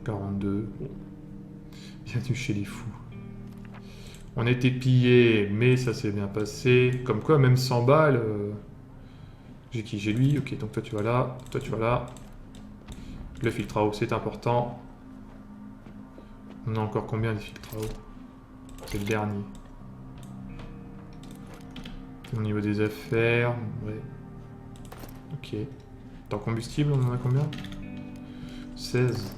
42. Bon. Bienvenue chez les fous. On a été pillés, mais ça s'est bien passé. Comme quoi, même 100 balles... J'ai qui? J'ai lui. Ok, donc toi tu vas là, toi tu vas là. Le filtre à eau, c'est important. On a encore combien de filtres à eau? C'est le dernier. Au niveau des affaires, ouais. Ok. Dans combustible, on en a combien? 16.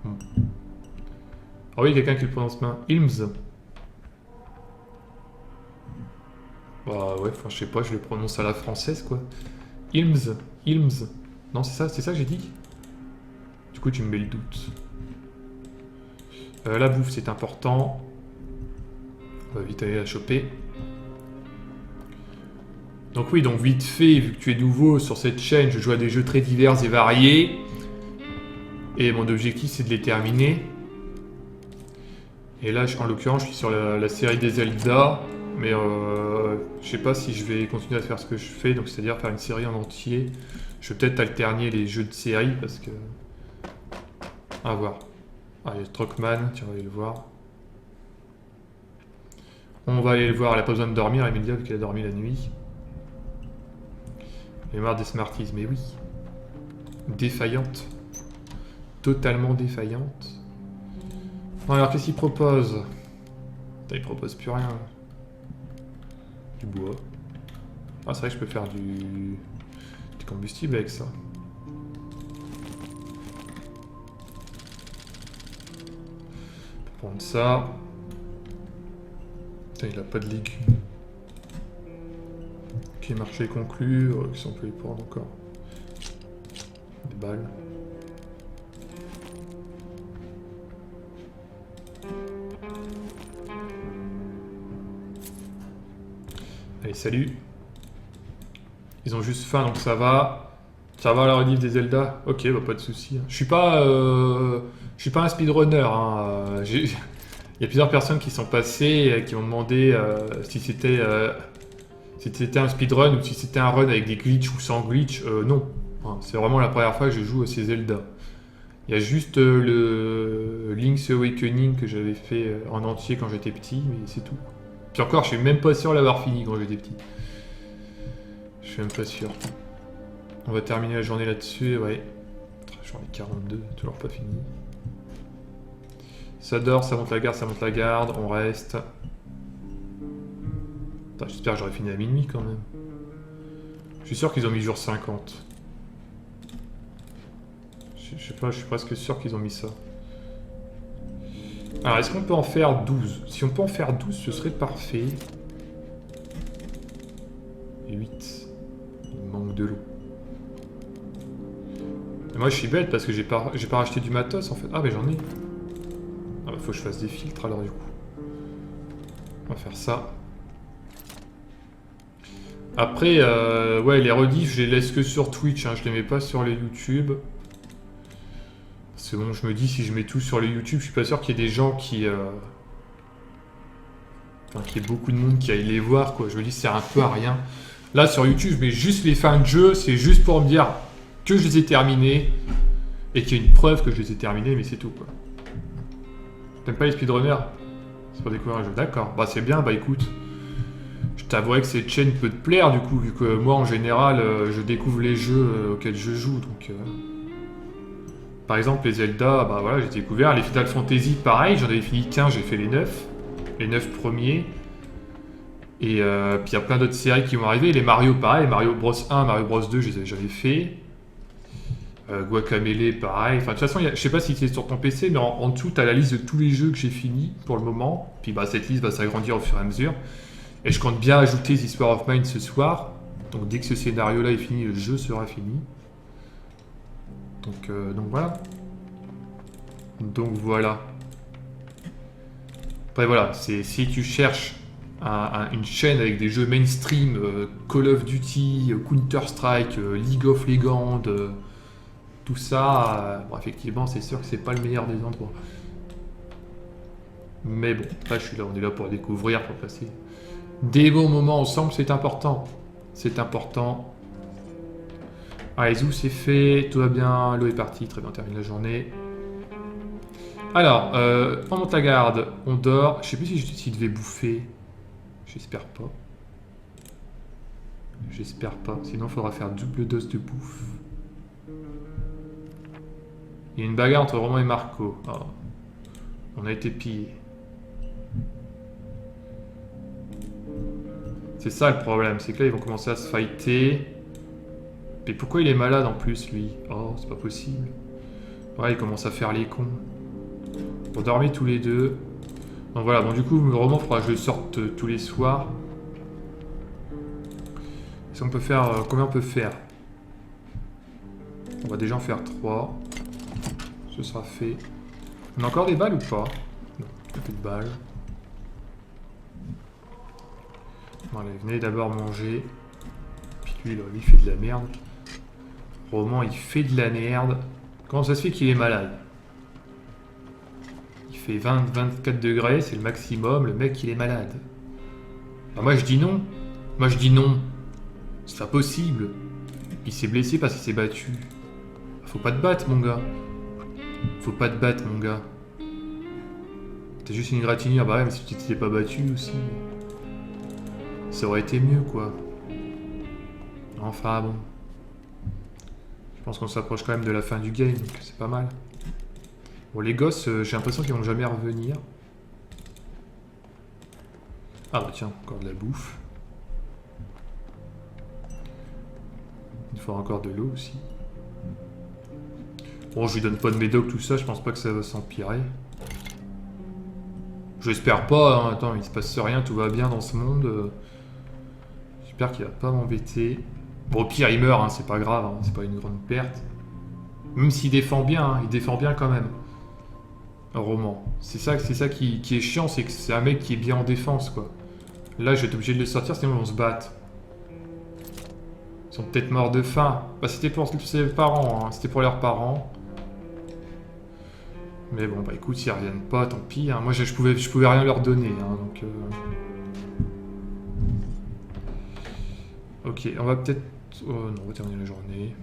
Bon. Ah oui, quelqu'un qui le prononce main. Ilms. Bah ouais, enfin je sais pas, je le prononce à la française quoi. Ilms. Ilms. Non, c'est ça que j'ai dit? Du coup, tu me mets le doute. La bouffe, c'est important. On va vite aller la choper. Donc oui, donc vite fait, vu que tu es nouveau sur cette chaîne, je joue à des jeux très divers et variés. Et mon objectif, c'est de les terminer. Et là, en l'occurrence, je suis sur la série des Zelda. Mais je sais pas si je vais continuer à faire ce que je fais, donc c'est-à-dire faire une série en entier. Je vais peut-être alterner les jeux de série, parce que... À voir. Ah, il y a Truckman, tiens, on va aller le voir. On va aller le voir, elle a pas besoin de dormir, Emilia, vu qu'elle a dormi la nuit. Elle est marre des Smarties, mais oui. Défaillante. Totalement défaillante. Bon, alors qu'est-ce qu'il propose? Putain, il propose plus rien. Du bois. Ah, c'est vrai que je peux faire du combustible avec ça. Je peux prendre ça. Putain, il a pas de légumes. Ok, marché conclu. Si on peut y prendre encore. Des balles. Allez, salut. Ils ont juste faim, donc ça va. Ça va leur livre des Zelda? Ok, bah pas de soucis. Je suis pas un speedrunner. Hein. Il y a plusieurs personnes qui sont passées et qui m'ont demandé si c'était un speedrun ou si c'était un run avec des glitches ou sans glitch. Non. Enfin, c'est vraiment la première fois que je joue à ces Zelda. Il y a juste le Link's Awakening que j'avais fait en entier quand j'étais petit, mais c'est tout. Puis encore, je suis même pas sûr de l'avoir fini quand j'étais petit. Je suis même pas sûr. On va terminer la journée là-dessus, ouais. Journée 42, toujours pas fini. Ça dort, ça monte la garde, ça monte la garde, on reste. J'espère que j'aurai fini à minuit quand même. Je suis sûr qu'ils ont mis jour 50. Je sais pas, je suis presque sûr qu'ils ont mis ça. Alors, est-ce qu'on peut en faire 12? Si on peut en faire 12, ce serait parfait. 8. Il manque de l'eau. Et moi, je suis bête parce que j'ai pas racheté du matos, en fait. Ah, mais j'en ai. Ah, bah, faut que je fasse des filtres, alors, du coup. On va faire ça. Après, ouais, les rediffs, je les laisse que sur Twitch, hein. Je les mets pas sur les YouTube. C'est bon, je me dis, si je mets tout sur les YouTube, je suis pas sûr qu'il y ait des gens qui... Enfin, qu'il y ait beaucoup de monde qui aille les voir, quoi. Je me dis, ça sert un peu à rien. Là, sur YouTube, je mets juste les fins de jeu. C'est juste pour me dire que je les ai terminés. Et qu'il y a une preuve que je les ai terminés, mais c'est tout, quoi. T'aimes pas les speedrunners? C'est pour découvrir un jeu. D'accord. Bah, c'est bien, bah écoute. Je t'avouerai que cette chaîne peut te plaire, du coup, vu que moi, en général, je découvre les jeux auxquels je joue, donc... Par exemple, les Zelda, bah voilà, j'ai découvert. Les Final Fantasy, pareil, j'en avais fini 15, j'ai fait les 9. Les 9 premiers. Et puis il y a plein d'autres séries qui vont arriver. Les Mario, pareil, Mario Bros 1, Mario Bros 2, j'avais fait. Guacamelee, pareil. Enfin, de toute façon, je sais pas si c'est sur ton PC, mais en dessous, tu as la liste de tous les jeux que j'ai finis pour le moment. Puis bah, cette liste va s'agrandir au fur et à mesure. Et je compte bien ajouter The Sphere of Mine ce soir. Donc dès que ce scénario-là est fini, le jeu sera fini. Donc voilà. Donc voilà. Après voilà, si tu cherches une chaîne avec des jeux mainstream, Call of Duty, Counter-Strike, League of Legends, tout ça, bon, effectivement c'est sûr que c'est pas le meilleur des endroits. Mais bon, là je suis là, on est là pour découvrir, pour passer des bons moments ensemble, c'est important. C'est important. Allez, Zou, c'est fait. Tout va bien. L'eau est partie. Très bien, on termine la journée. Alors, on monte la garde. On dort. Je sais plus s'il devait bouffer. J'espère pas. J'espère pas. Sinon, il faudra faire double dose de bouffe. Il y a une bagarre entre Roman et Marco. Oh. On a été pillés. C'est ça le problème, c'est que là ils vont commencer à se fighter. Mais pourquoi il est malade en plus lui? Oh, c'est pas possible. Ouais, il commence à faire les cons. Pour dormir tous les deux. Donc voilà, bon du coup, le roman faudra que je le sorte tous les soirs. Si on peut faire... combien on peut faire? On va déjà en faire 3. Ce sera fait. On a encore des balles ou pas? Non, il n'y a plus de balles. Bon, allez, venez d'abord manger. Puis lui, là, lui, il fait de la merde. Roman, il fait de la merde. Comment ça se fait qu'il est malade? Il fait 20-24 degrés, c'est le maximum. Le mec, il est malade. Ah, moi, je dis non. Moi, je dis non. C'est pas possible. Il s'est blessé parce qu'il s'est battu. Faut pas te battre, mon gars. Faut pas te battre, mon gars. T'as juste une égratignure. Bah ouais, mais si tu t'étais pas battu aussi... Ça aurait été mieux, quoi. Enfin, bon. Je pense qu'on s'approche quand même de la fin du game, donc c'est pas mal. Bon, les gosses, j'ai l'impression qu'ils vont jamais revenir. Ah bah tiens, encore de la bouffe. Il faut encore de l'eau aussi. Bon, je lui donne pas de médoc, tout ça, je pense pas que ça va s'empirer. J'espère pas, hein. Attends, il se passe rien, tout va bien dans ce monde. J'espère qu'il va pas m'embêter. Bon, au pire, il meurt, hein, c'est pas grave, hein, c'est pas une grande perte. Même s'il défend bien, hein, il défend bien quand même. Un roman. C'est ça qui est chiant, c'est que c'est un mec qui est bien en défense, quoi. Là, je vais être obligé de le sortir, sinon ils vont se battre. Ils sont peut-être morts de faim. Bah, c'était pour ses parents, hein, c'était pour leurs parents. Mais bon, bah écoute, s'ils reviennent pas, tant pis. Hein. Moi, je pouvais rien leur donner, hein, donc... Ok, on va peut-être... Oh non, on va terminer la journée.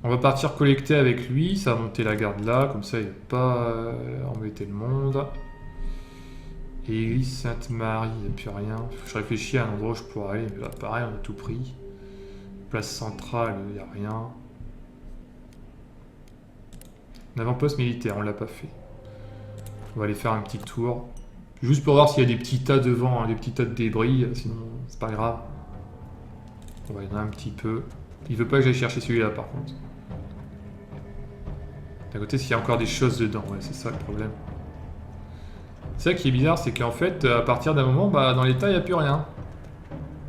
On va partir collecter avec lui, ça va monter la garde là, comme ça il va pas embêter le monde. Et église Sainte-Marie, il n'y a plus rien. Je réfléchis à un endroit où je pourrais aller, mais là pareil, on a tout pris. Place centrale, il n'y a rien. Un avant-poste militaire, on l'a pas fait. On va aller faire un petit tour. Juste pour voir s'il y a des petits tas devant, hein, des petits tas de débris, sinon c'est pas grave. On va y en a un petit peu. Il veut pas que j'aille chercher celui-là par contre. D'un côté, s'il y a encore des choses dedans, ouais, c'est ça le problème. C'est ça qui est bizarre, c'est qu'en fait, à partir d'un moment, bah, dans l'état, il n'y a plus rien.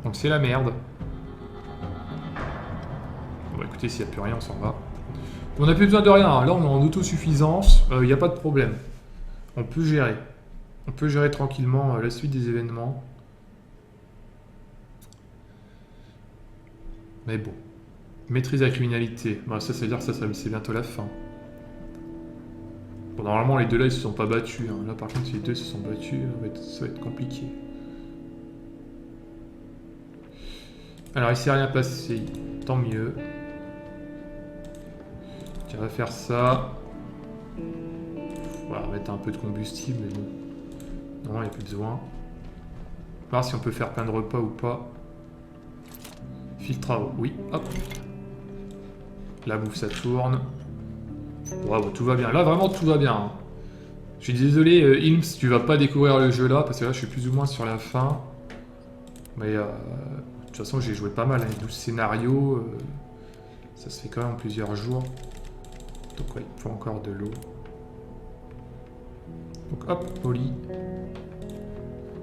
Donc c'est la merde. Bon, bah, écoutez, s'il n'y a plus rien, on s'en va. On n'a plus besoin de rien, hein. Là on est en autosuffisance, il n'y a pas de problème. On peut gérer. On peut gérer tranquillement la suite des événements. Mais bon. Maîtrise la criminalité. Bah, ça veut dire que ça c'est bientôt la fin. Bon, normalement, les deux là, ils se sont pas battus. Hein. Là, par contre, si les deux se sont battus, ça va être compliqué. Alors, il s'est rien passé. Tant mieux. Tiens, on va faire ça. Voilà, on va mettre un peu de combustible, mais bon. Non, il n'y a plus besoin. On va voir si on peut faire plein de repas ou pas. Filtre à eau. Oui, hop. La bouffe, ça tourne. Wow, tout va bien. Là, vraiment, tout va bien. Hein. Je suis désolé, Ilms, tu vas pas découvrir le jeu là, parce que là, je suis plus ou moins sur la fin. Mais de toute façon, j'ai joué pas mal. Hein, 12 scénarios. Ça se fait quand même en plusieurs jours. Donc, ouais, il faut encore de l'eau. Donc, hop, au lit.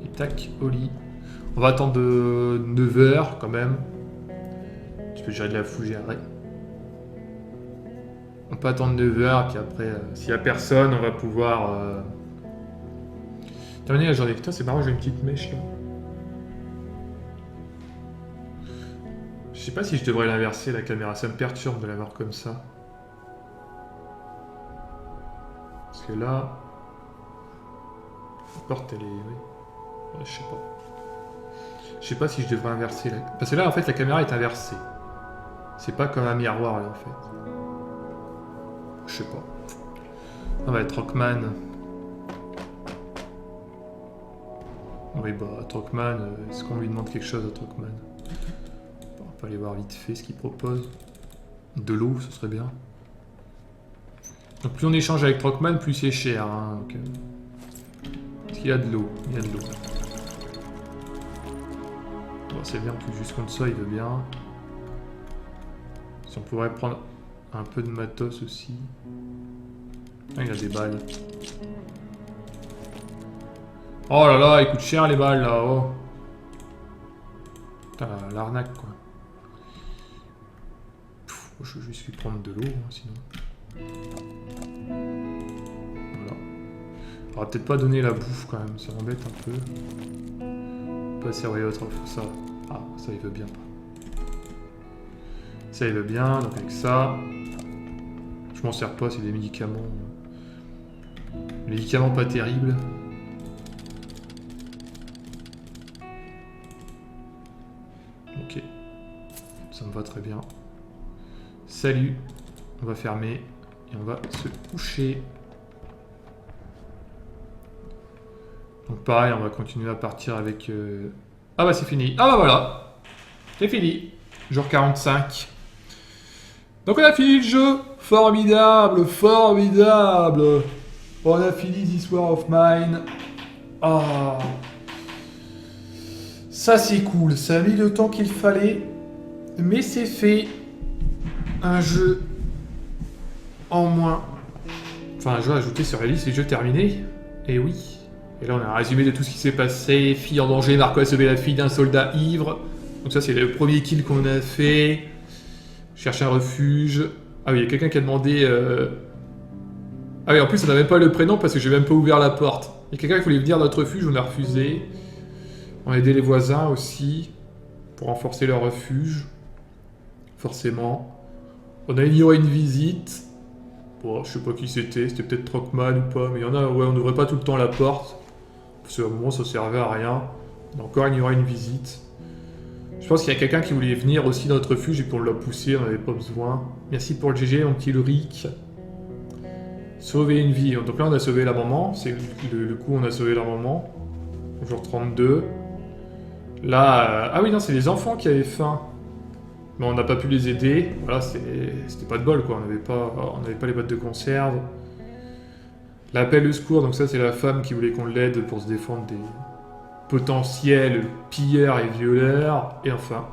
Et tac, au lit. On va attendre 9 heures quand même. Tu peux gérer de la fougère. On peut attendre 9 heures, puis après, s'il n'y a personne, on va pouvoir terminer la journée. Putain, c'est marrant, j'ai une petite mèche là. Je sais pas si je devrais l'inverser, la caméra. Ça me perturbe de l'avoir comme ça. Parce que là... La porte, elle est... Oui. Ouais, je sais pas. Je sais pas si je devrais inverser là. Parce que là, en fait, la caméra est inversée. C'est pas comme un miroir, là, en fait. Je sais pas. On va être Rockman. Oui, bah, Trockman, est-ce qu'on lui demande quelque chose à Trockman? On va aller voir vite fait ce qu'il propose. De l'eau, ce serait bien. Donc plus on échange avec Trockman, plus c'est cher. Hein, donc, est-ce qu'il y a de l'eau? Il y a de l'eau. Bon, c'est bien, plus juste contre ça, il veut bien. Si on pourrait prendre un peu de matos aussi. Ah, il a des balles. Oh là là, il coûte cher les balles là, oh. Putain, l'arnaque quoi. Pff, je vais juste lui prendre de l'eau, hein, sinon. Voilà. On va peut-être pas donner la bouffe quand même, ça m'embête un peu. Pas servir autre ça. Ah, ça il veut bien pas. Ça il veut bien, donc avec ça. Je m'en sers pas, c'est des médicaments. Médicaments pas terribles. Ok, ça me va très bien. Salut, on va fermer et on va se coucher. Donc pareil, on va continuer à partir avec... Ah bah c'est fini. Ah bah voilà, c'est fini. Jour 45. Donc on a fini le jeu. Formidable, formidable. On a fini This War of Mine. Ah... Ça c'est cool, ça a mis le temps qu'il fallait, mais c'est fait. Un jeu en moins. Enfin un jeu ajouté sur la liste, c'est le jeu terminé. Et oui. Et là on a un résumé de tout ce qui s'est passé. Fille en danger, Marco a sauvé la fille d'un soldat ivre. Donc ça c'est le premier kill qu'on a fait. Cherche un refuge. Ah oui, il y a quelqu'un qui a demandé... Ah oui, en plus on n'a même pas le prénom parce que j'ai même pas ouvert la porte. Il y a quelqu'un qui voulait venir à notre refuge, on a refusé. On a aidé les voisins aussi, pour renforcer leur refuge, forcément. On a ignoré une visite. Bon, je sais pas qui c'était peut-être Trockman ou pas, mais il y en a, ouais, on n'ouvrait pas tout le temps la porte, parce qu'au moment ça servait à rien. On a encore ignoré une visite. Je pense qu'il y a quelqu'un qui voulait venir aussi dans notre refuge et pour l'a poussé, on n'avait pas besoin. Merci pour le GG, mon petit Ulrich. Sauver une vie. Donc là on a sauvé la maman, c'est le coup on a sauvé la maman. Jour 32. Là, ah oui, non, c'est les enfants qui avaient faim. Mais on n'a pas pu les aider. Voilà, c'était pas de bol, quoi. On n'avait pas les boîtes de conserve. L'appel au secours, donc ça, c'est la femme qui voulait qu'on l'aide pour se défendre des potentiels pilleurs et violeurs. Et enfin,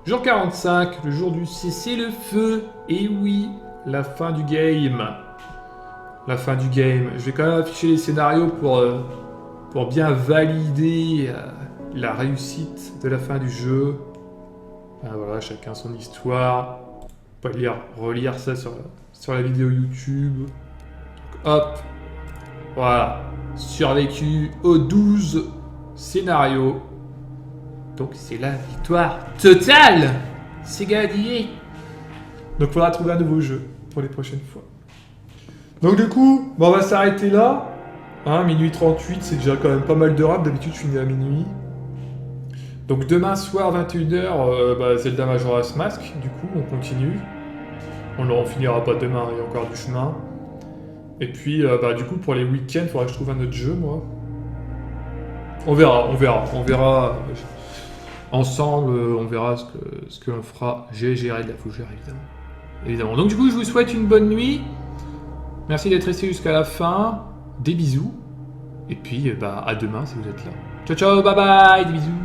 jour 45, le jour du cessez-le-feu. Et oui, la fin du game. La fin du game. Je vais quand même afficher les scénarios pour bien valider... la réussite de la fin du jeu. Ah, voilà, chacun son histoire. On peut relire ça sur la vidéo YouTube. Donc, hop. Voilà. Survécu aux 12 scénarios. Donc c'est la victoire totale. C'est gagné. Donc il faudra trouver un nouveau jeu pour les prochaines fois. Donc du coup, on va s'arrêter là. Hein, minuit 38, c'est déjà quand même pas mal de rap. D'habitude je finis à minuit. Donc demain soir 21h, Zelda Majora's Mask, du coup on continue. On finira pas demain, il y a encore du chemin. Et puis du coup pour les week-ends, il faudra que je trouve un autre jeu moi. On verra ensemble, on verra ce que l'on fera. J'ai géré de la fougère évidemment. Donc du coup je vous souhaite une bonne nuit. Merci d'être resté jusqu'à la fin. Des bisous. Et puis à demain si vous êtes là. Ciao ciao, bye bye, des bisous.